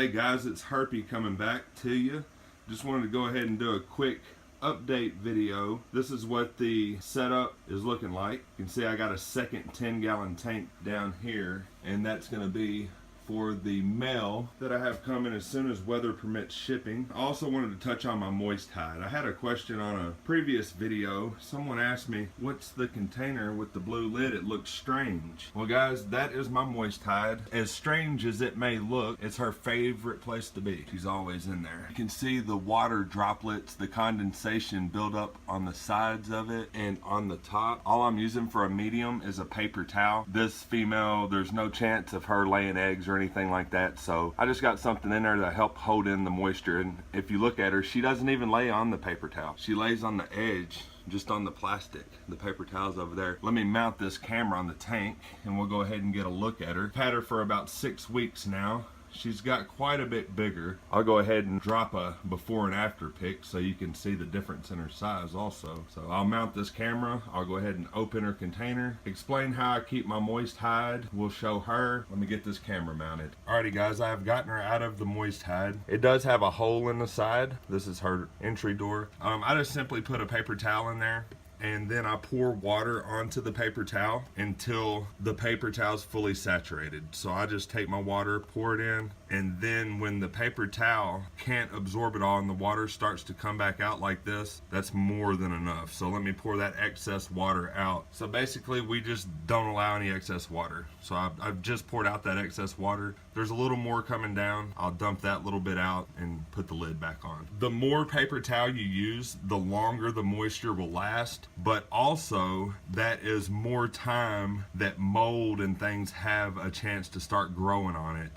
Hey guys, it's Herpy coming back to you. Just wanted to go ahead and do a quick update video. This is what the setup is looking like. You can see I got a second 10-gallon tank down here, and that's going to be for the male that I have coming as soon as weather permits shipping. I also wanted to touch on my moist hide. I had a question on a previous video. Someone asked me, what's the container with the blue lid? It looks strange. Well guys, that is my moist hide. As strange as it may look, it's her favorite place to be. She's always in there. You can see the water droplets, the condensation build up on the sides of it and on the top. All I'm using for a medium is a paper towel. This female, there's no chance of her laying eggs or anything like that, so I just got something in there to help hold in the moisture. And if you look at her, she doesn't even lay on the paper towel. She lays on the edge, just on the plastic. The paper towel's over there. Let me mount this camera on the tank and we'll go ahead and get a look at her. I've had her for about 6 weeks now. She's got quite a bit bigger. I'll go ahead and drop a before and after pic so you can see the difference in her size also. So I'll mount this camera. I'll go ahead and open her container, explain how I keep my moist hide. We'll show her. Let me get this camera mounted. Alrighty guys, I have gotten her out of the moist hide. It does have a hole in the side. This is her entry door. I just simply put a paper towel in there, and then I pour water onto the paper towel until the paper towel is fully saturated. So I just take my water, pour it in, and then when the paper towel can't absorb it all and the water starts to come back out like this, that's more than enough. So let me pour that excess water out. So basically we just don't allow any excess water. So I've just poured out that excess water. There's a little more coming down. I'll dump that little bit out and put the lid back on. The more paper towel you use, the longer the moisture will last, but also that is more time that mold and things have a chance to start growing on it.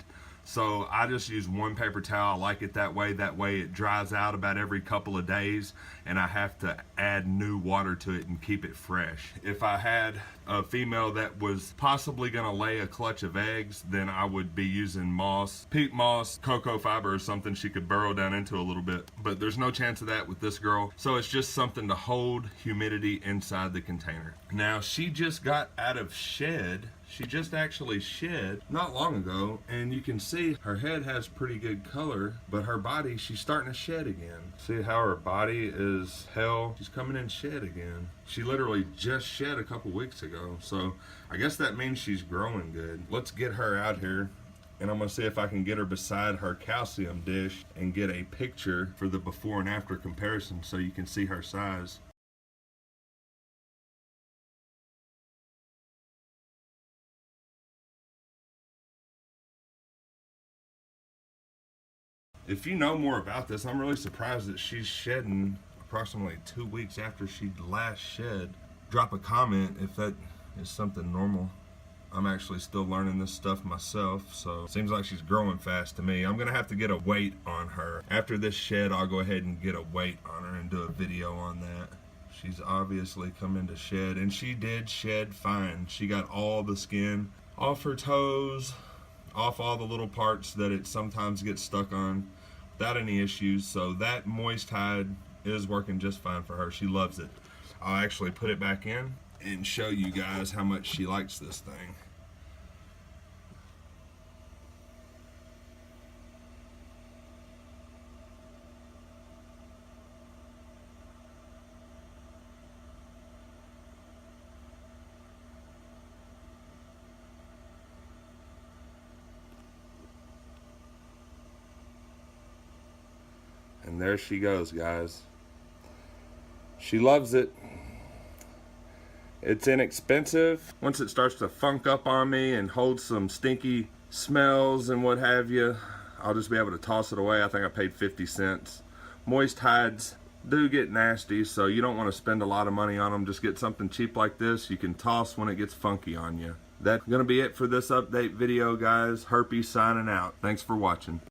So I just use one paper towel. I like it that way. That way it dries out about every couple of days and I have to add new water to it and keep it fresh. If I had a female that was possibly gonna lay a clutch of eggs, then I would be using moss, peat moss, cocoa fiber or something she could burrow down into a little bit. But there's no chance of that with this girl. So it's just something to hold humidity inside the container. Now she just got out of shed. She just actually shed not long ago, and you can see her head has pretty good color, but her body, she's starting to shed again. See how her body is held? She's coming in shed again. She literally just shed a couple weeks ago, so I guess that means she's growing good. Let's get her out here, and I'm gonna see if I can get her beside her calcium dish and get a picture for the before and after comparison so you can see her size. If you know more about this, I'm really surprised that she's shedding approximately 2 weeks after she last shed. Drop a comment if that is something normal. I'm actually still learning this stuff myself, so it seems like she's growing fast to me. I'm gonna have to get a weight on her. After this shed, I'll go ahead and get a weight on her and do a video on that. She's obviously come into shed, and she did shed fine. She got all the skin off her toes, off all the little parts that it sometimes gets stuck on without any issues. So that moist hide is working just fine for her. She loves it. I'll actually put it back in and show you guys how much she likes this thing. And there she goes, guys. She loves it. It's inexpensive. Once it starts to funk up on me and hold some stinky smells and what have you, I'll just be able to toss it away. I think I paid 50 cents. Moist hides do get nasty, so you don't want to spend a lot of money on them. Just get something cheap like this. You can toss when it gets funky on you. That's gonna be it for this update video, guys. Herpy signing out. Thanks for watching.